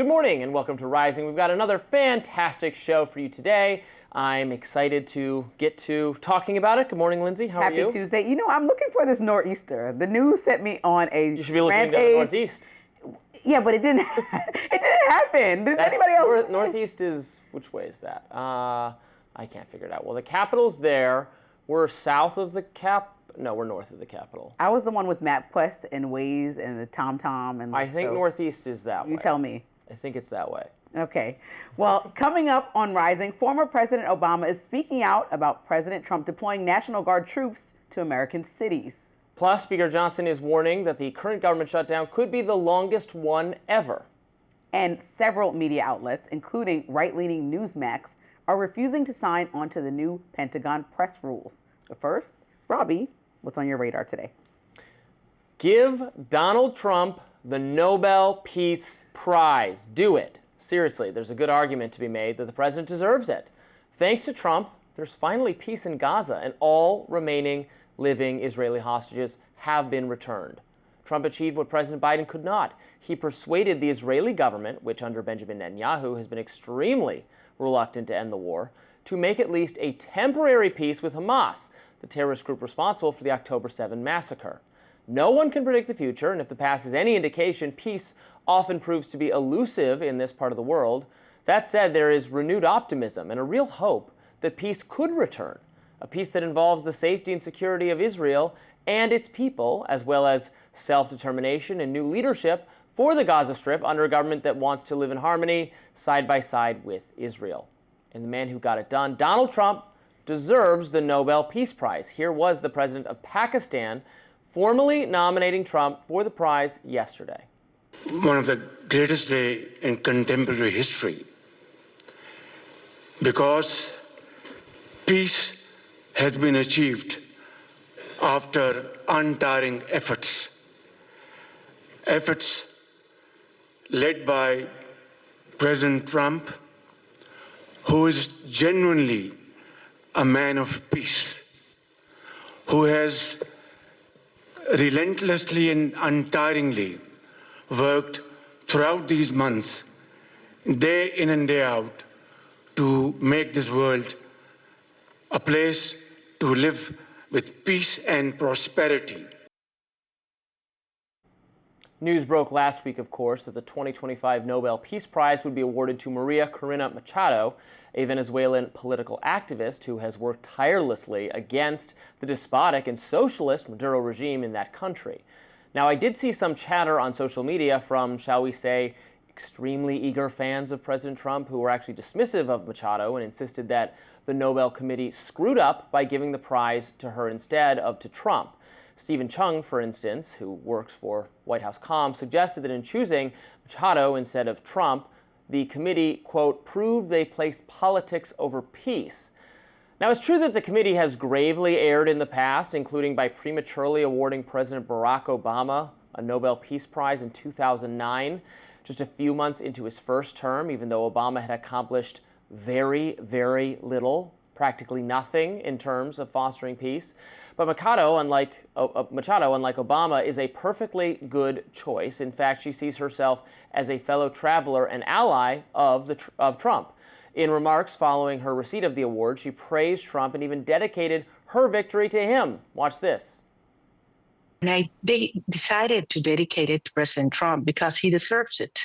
Good morning and welcome to Rising. We've got another fantastic show for you today. I'm excited to get to talking about it. Good morning, Lindsay. How are you? Happy Tuesday. You know, I'm looking for this nor'easter. The news set me on a You should be looking at the rampage. Northeast. Yeah, but it didn't. It didn't happen. Did anybody else? Northeast is, which way is that? I can't figure it out. Well, the capital's there. We're south of the No, we're north of the Capitol. I was the one with MapQuest and Waze and the TomTom and. I think so Northeast is that way. You tell me. I think it's that way. Okay. Well, coming up on Rising, former President Obama is speaking out about President Trump deploying National Guard troops to American cities. Plus, Speaker Johnson is warning that the current government shutdown could be the longest one ever. And several media outlets, including right-leaning Newsmakers, are refusing to sign onto the new Pentagon press rules. But first, Robby, what's on your radar today? Give Donald Trump the Nobel Peace Prize. Do it. Seriously, there's a good argument to be made that the president deserves it. Thanks to Trump, there's finally peace in Gaza, and all remaining living Israeli hostages have been returned. Trump achieved what President Biden could not. He persuaded the Israeli government, which under Benjamin Netanyahu has been extremely reluctant to end the war, to make at least a temporary peace with Hamas, the terrorist group responsible for the October 7 massacre. No one can predict the future, and if the past is any indication, peace often proves to be elusive in this part of the world. That said, there is renewed optimism and a real hope that peace could return, a peace that involves the safety and security of Israel and its people, as well as self-determination and new leadership for the Gaza Strip under a government that wants to live in harmony side by side with Israel. And the man who got it done, Donald Trump, deserves the Nobel Peace Prize. Here was the president of Pakistan formally nominating Trump for the prize yesterday. One of the greatest days in contemporary history, because peace has been achieved after untiring efforts led by President Trump, who is genuinely a man of peace, who has relentlessly and untiringly worked throughout these months, day in and day out, to make this world a place to live with peace and prosperity. News broke last week, of course, that the 2025 Nobel Peace Prize would be awarded to Maria Corina Machado, a Venezuelan political activist who has worked tirelessly against the despotic and socialist Maduro regime in that country. Now, I did see some chatter on social media from, shall we say, extremely eager fans of President Trump who were actually dismissive of Machado and insisted that the Nobel Committee screwed up by giving the prize to her instead of to Trump. Stephen Chung, for instance, who works for White House Comm, suggested that in choosing Machado instead of Trump, the committee, quote, proved they placed politics over peace. Now, it's true that the committee has gravely erred in the past, including by prematurely awarding President Barack Obama a Nobel Peace Prize in 2009, just a few months into his first term, even though Obama had accomplished very, very little, practically nothing in terms of fostering peace. But Machado, unlike Obama, is a perfectly good choice. In fact, she sees herself as a fellow traveler and ally of Trump. In remarks following her receipt of the award, she praised Trump and even dedicated her victory to him. Watch this. And they decided to dedicate it to President Trump because he deserves it.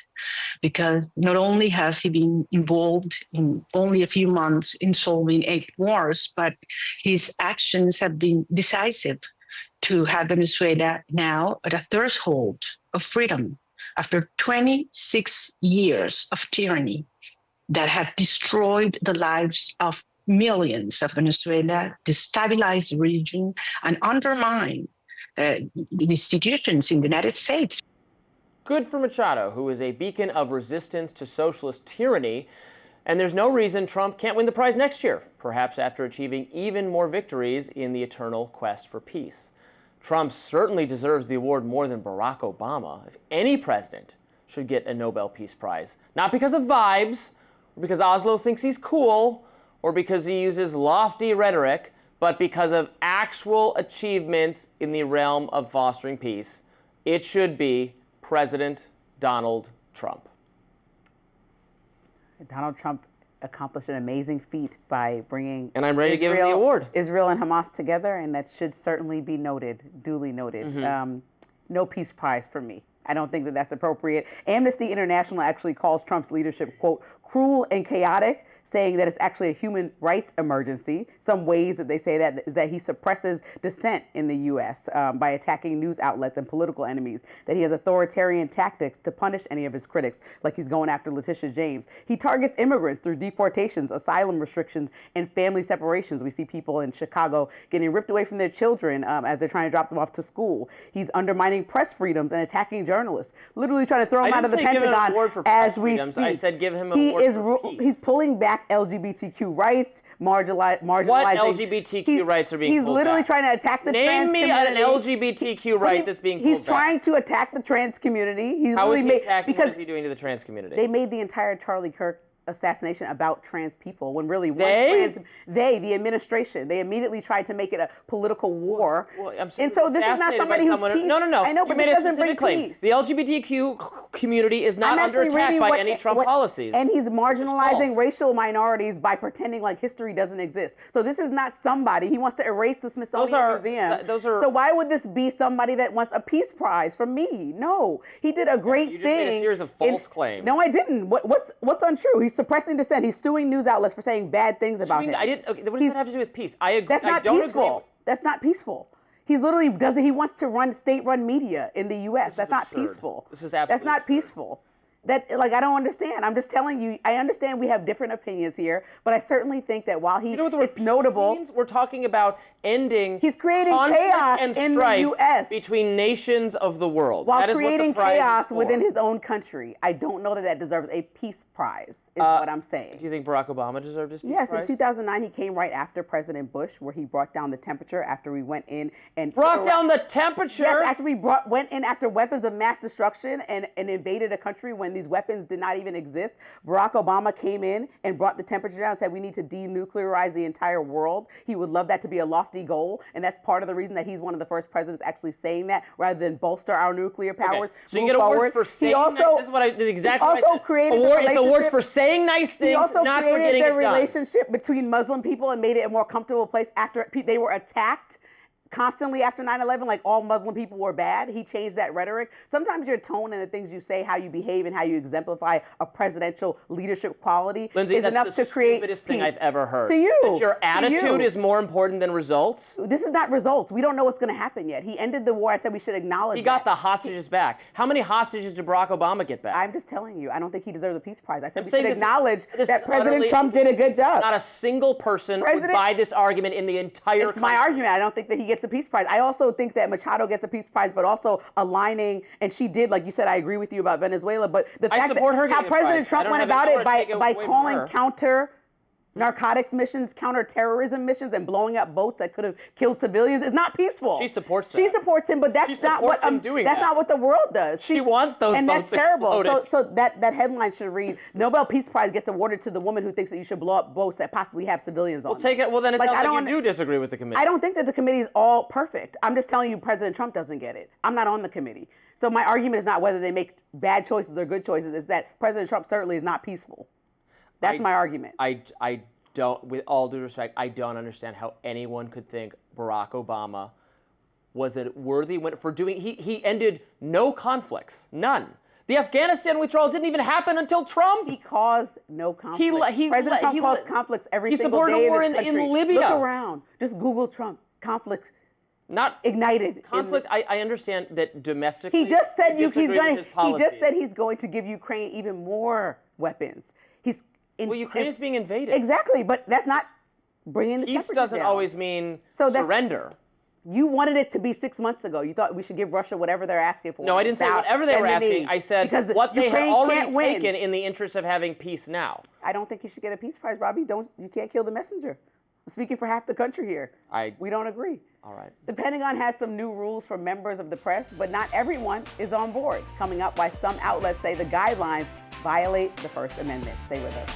Because not only has he been involved in only a few months in solving 8 wars, but his actions have been decisive to have Venezuela now at a threshold of freedom after 26 years of tyranny that have destroyed the lives of millions of Venezuela, destabilized the region, and undermined the institutions in the United States. Good for Machado, who is a beacon of resistance to socialist tyranny. And there's no reason Trump can't win the prize next year, perhaps after achieving even more victories in the eternal quest for peace. Trump certainly deserves the award more than Barack Obama. If any president should get a Nobel Peace Prize, not because of vibes, or because Oslo thinks he's cool, or because he uses lofty rhetoric, but because of actual achievements in the realm of fostering peace, it should be President Donald Trump. Donald Trump accomplished an amazing feat by bringing And I'm ready to give him the award. Israel and Hamas together, and that should certainly be noted, duly noted. No Peace Prize for me. I don't think that that's appropriate. Amnesty International actually calls Trump's leadership, quote, cruel and chaotic, saying that it's actually a human rights emergency. Some ways that they say that is that he suppresses dissent in the U.S. By attacking news outlets and political enemies, that he has authoritarian tactics to punish any of his critics, like he's going after Letitia James. He targets immigrants through deportations, asylum restrictions, and family separations. We see people in Chicago getting ripped away from their children as they're trying to drop them off to school. He's undermining press freedoms and attacking journalists, literally trying to throw him out of the Pentagon as we speak. I said give him an award for peace. He's pulling back LGBTQ rights, marginalizing. What LGBTQ rights are being pulled back? He's literally trying to attack the trans community. Name me an LGBTQ right that's being pulled back. He's trying to attack the trans community. How is he attacking? What is he doing to the trans community? They made the entire Charlie Kirk assassination about trans people when really the administration, they immediately tried to make it a political war. Well, and so this is not somebody who's peace. No. I know, but this doesn't bring peace. The LGBTQ community is not under attack by any Trump policies. And he's marginalizing racial minorities by pretending like history doesn't exist. So this is not somebody. He wants to erase the Smithsonian Museum. So why would this be somebody that wants a Peace Prize from me? No. He did a great thing. You just made a series of false claims. No, I didn't. What's untrue? He's suppressing dissent. He's suing news outlets for saying bad things about him. What does that have to do with peace? I agree. That's not peaceful. That's not peaceful. He's literally he wants to run state-run media in the U.S. That's not peaceful. This is absolutely That's not absurd. Peaceful. I don't understand. I'm just telling you, I understand we have different opinions here, but I certainly think that while it's notable. Means? We're talking about ending He's creating conflict chaos and in the strife U.S. between nations of the world. While that is creating what the prize chaos is for. within his own country. I don't know that deserves a Peace Prize, is what I'm saying. Do you think Barack Obama deserved his Peace Yes, Prize? in 2009, he came right after President Bush, where he brought down the temperature after we went in and... Brought down the temperature? Yes, after we went in after weapons of mass destruction and invaded a country when these weapons did not even exist. Barack Obama came in and brought the temperature down and said we need to denuclearize the entire world. He would love that to be a lofty goal, and that's part of the reason that he's one of the first presidents actually saying that, rather than bolster our nuclear powers. Okay. So you get awards for saying this is exactly what I said. Created it's awards for saying nice things, he also not for getting created it the done. relationship between Muslim people and made it a more comfortable place after they were attacked constantly after 9/11, like all Muslim people were bad. He changed that rhetoric. Sometimes your tone and the things you say, how you behave, and how you exemplify a presidential leadership quality Lindsay, is enough to create peace. That's the stupidest peace. thing I've ever heard. To you. That your attitude is more important than results? This is not results. We don't know what's going to happen yet. He ended the war. I said we should acknowledge He got the hostages back. How many hostages did Barack Obama get back? I'm just telling you. I don't think he deserves a Peace Prize. I said we should acknowledge that President utterly, Trump did a good job. Not a single person would buy this argument in the entire country. It's my argument. I don't think that he gets a Peace Prize. I also think that Machado gets a Peace Prize, but also aligning, and she did, like you said, I agree with you about Venezuela, but the fact that how President Trump went about it by calling counter narcotics missions, counter-terrorism missions, and blowing up boats that could have killed civilians is not peaceful. She supports that. She supports him, but that's not what not what the world does. She wants those and boats that's terrible. exploded. So that headline should read: Nobel Peace Prize gets awarded to the woman who thinks that you should blow up boats that possibly have civilians on them. Well, then it sounds like you do disagree with the committee. I don't think that the committee is all perfect. I'm just telling you, President Trump doesn't get it. I'm not on the committee. So my argument is not whether they make bad choices or good choices. It's that President Trump certainly is not peaceful. That's my argument. I don't, with all due respect, I don't understand how anyone could think Barack Obama was a worthy winner for doing. He ended no conflicts, none. The Afghanistan withdrawal didn't even happen until Trump. He caused no conflicts. President Trump caused conflicts every single day. He supported a war in Libya. Look around. Just Google Trump. Conflict. Not ignited. Conflict. I understand that domestically. He just said he's going to give Ukraine even more weapons. Ukraine is being invaded. Exactly, but that's not bringing the temperature down. Peace doesn't always mean surrender. You wanted it to be 6 months ago. You thought we should give Russia whatever they're asking for. No, I didn't say whatever they were asking. I said what they had already taken in the interest of having peace now. I don't think you should get a Peace Prize, Robbie. You can't kill the messenger. I'm speaking for half the country here. We don't agree. All right. The Pentagon has some new rules for members of the press, but not everyone is on board. Coming up, why some outlets say the guidelines violate the First Amendment. Stay with us.